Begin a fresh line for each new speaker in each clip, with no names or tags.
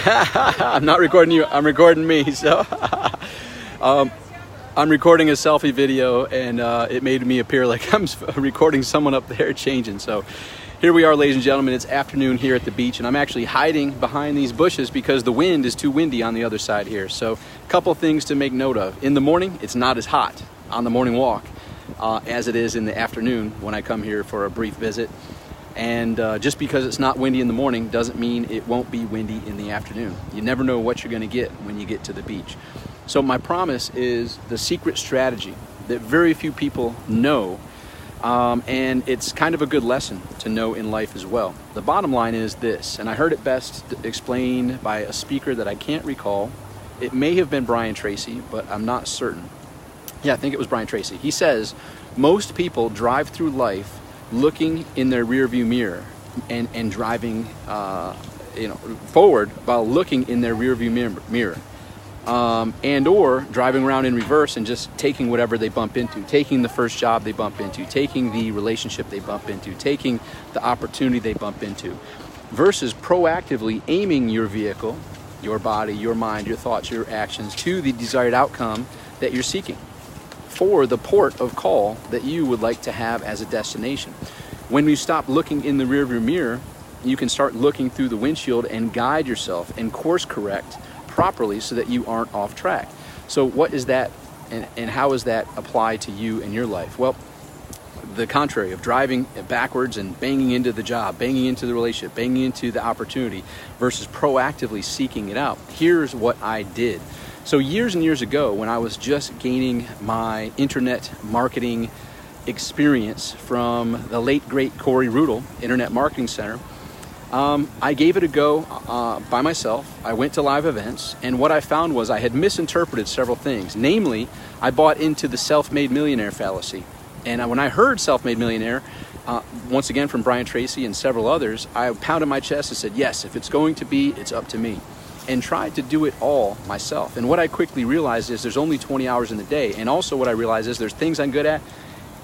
I'm not recording you, I'm recording me. So I'm recording a selfie video, and it made me appear like I'm recording someone up there changing. So here we are, ladies and gentlemen. It's afternoon here at the beach, and I'm actually hiding behind these bushes because the wind is too windy on the other side here. So a couple things to make note of. In the morning, it's not as hot on the morning walk as it is in the afternoon when I come here for a brief visit. And just because it's not windy in the morning doesn't mean it won't be windy in the afternoon. You never know what you're going to get when you get to the beach. So my promise is the secret strategy that very few people know, and it's kind of a good lesson to know in life as well. The bottom line is this, and I heard it best explained by a speaker that I can't recall. It may have been Brian Tracy, but I'm not certain. Yeah, I think it was Brian Tracy. He says most people drive through life looking in their rearview mirror and driving forward while looking in their rearview mirror. And or driving around in reverse and just taking whatever they bump into, taking the first job they bump into, taking the relationship they bump into, taking the opportunity they bump into, versus proactively aiming your vehicle, your body, your mind, your thoughts, your actions to the desired outcome that you're seeking, for the port of call that you would like to have as a destination. When you stop looking in the rearview mirror, you can start looking through the windshield and guide yourself and course correct properly so that you aren't off track. So what is that, and how does that apply to you in your life? Well, the contrary of driving backwards and banging into the job, banging into the relationship, banging into the opportunity, versus proactively seeking it out. Here's what I did. So years and years ago, when I was just gaining my internet marketing experience from the late, great Corey Rudl, Internet Marketing Center, I gave it a go by myself. I went to live events, and what I found was I had misinterpreted several things. Namely, I bought into the self-made millionaire fallacy. And when I heard self-made millionaire, once again from Brian Tracy and several others, I pounded my chest and said, yes, if it's going to be, it's up to me. And tried to do it all myself. And what I quickly realized is there's only 20 hours in the day. And also what I realized is there's things I'm good at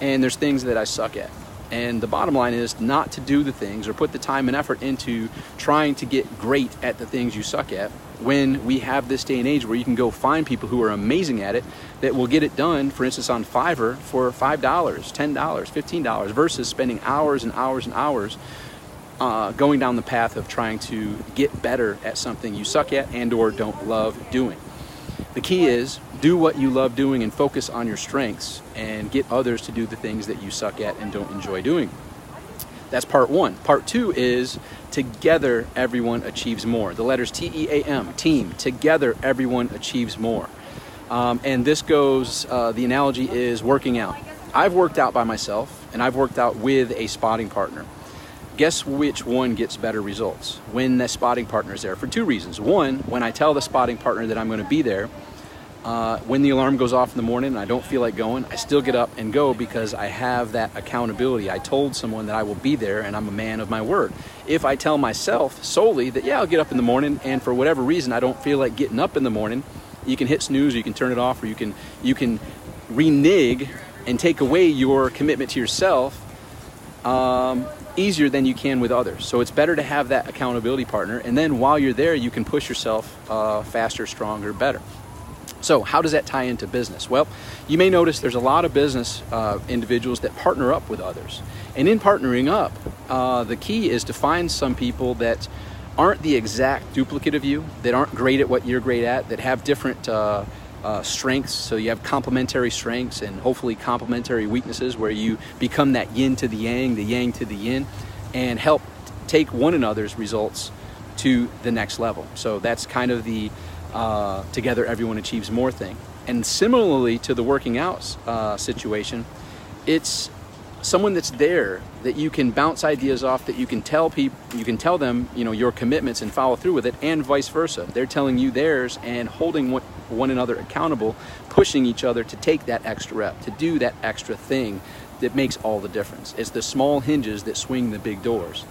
and there's things that I suck at. And the bottom line is not to do the things or put the time and effort into trying to get great at the things you suck at, when we have this day and age where you can go find people who are amazing at it that will get it done, for instance, on Fiverr for $5, $10, $15, versus spending hours and hours and hours going down the path of trying to get better at something you suck at and or don't love doing. The key is do what you love doing and focus on your strengths and get others to do the things that you suck at and don't enjoy doing. That's part one. Part two is together everyone achieves more. The letters T-E-A-M, team. Together everyone achieves more. And this goes, the analogy is working out. I've worked out by myself and I've worked out with a spotting partner. Guess which one gets better results? When the spotting partner is there, for two reasons. One, when I tell the spotting partner that I'm going to be there, when the alarm goes off in the morning and I don't feel like going, I still get up and go because I have that accountability. I told someone that I will be there and I'm a man of my word. If I tell myself solely that, yeah, I'll get up in the morning, and for whatever reason I don't feel like getting up in the morning, you can hit snooze, or you can turn it off, or you can renege and take away your commitment to yourself easier than you can with others. So it's better to have that accountability partner, and then while you're there you can push yourself faster, stronger, better. So how does that tie into business? Well, you may notice there's a lot of business individuals that partner up with others. And in partnering up, the key is to find some people that aren't the exact duplicate of you, that aren't great at what you're great at, that have different strengths. So you have complementary strengths and hopefully complementary weaknesses, where you become that yin to the yang to the yin, and help take one another's results to the next level. So that's kind of the together everyone achieves more thing. And similarly to the working out situation, it's someone that's there that you can bounce ideas off, that you can tell people, you can tell them, your commitments and follow through with it, and vice versa. They're telling you theirs and holding one another accountable, pushing each other to take that extra rep, to do that extra thing that makes all the difference. It's the small hinges that swing the big doors.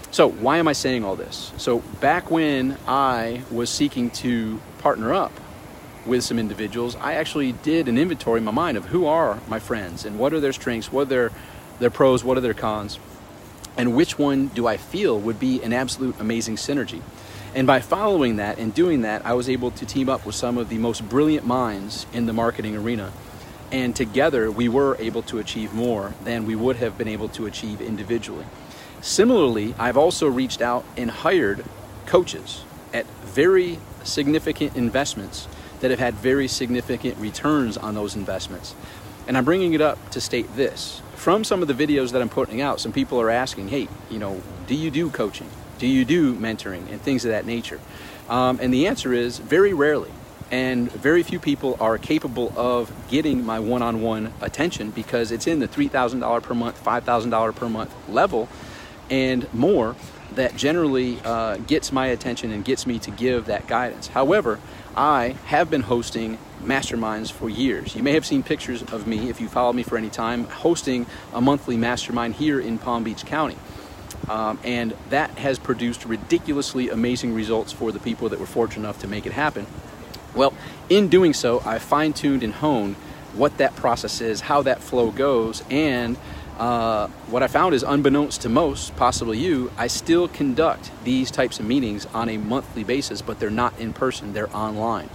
So why am I saying all this? So back when I was seeking to partner up with some individuals, I actually did an inventory in my mind of who are my friends and what are their strengths, what are their pros, what are their cons, and which one do I feel would be an absolute amazing synergy. And by following that and doing that, I was able to team up with some of the most brilliant minds in the marketing arena. And together we were able to achieve more than we would have been able to achieve individually. Similarly, I've also reached out and hired coaches at very significant investments that have had very significant returns on those investments. And I'm bringing it up to state this. From some of the videos that I'm putting out, some people are asking, hey, do you do coaching? Do you do mentoring and things of that nature? And the answer is very rarely. And very few people are capable of getting my one-on-one attention because it's in the $3,000 per month, $5,000 per month level and more that generally gets my attention and gets me to give that guidance. However, I have been hosting masterminds for years. You may have seen pictures of me, if you followed me for any time, hosting a monthly mastermind here in Palm Beach County. And that has produced ridiculously amazing results for the people that were fortunate enough to make it happen. Well, in doing so, I fine-tuned and honed what that process is, how that flow goes, and what I found is, unbeknownst to most, possibly you, I still conduct these types of meetings on a monthly basis, but they're not in person, they're online.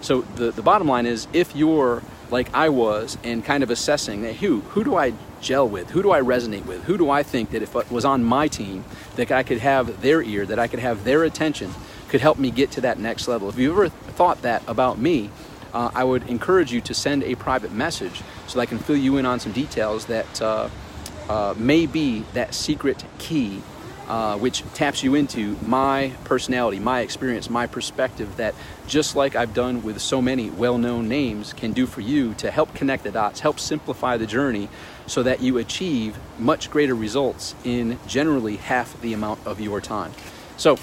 So the bottom line is, if you're like I was and kind of assessing that who do I gel with, who do I resonate with, who do I think that if it was on my team that I could have their ear, that I could have their attention, could help me get to that next level. If you ever thought that about me, I would encourage you to send a private message so that I can fill you in on some details that may be that secret key which taps you into my personality, my experience, my perspective, that just like I've done with so many well-known names, can do for you to help connect the dots, help simplify the journey so that you achieve much greater results in generally half the amount of your time. So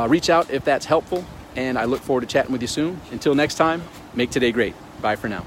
reach out if that's helpful, and I look forward to chatting with you soon. Until next time, make today great. Bye for now.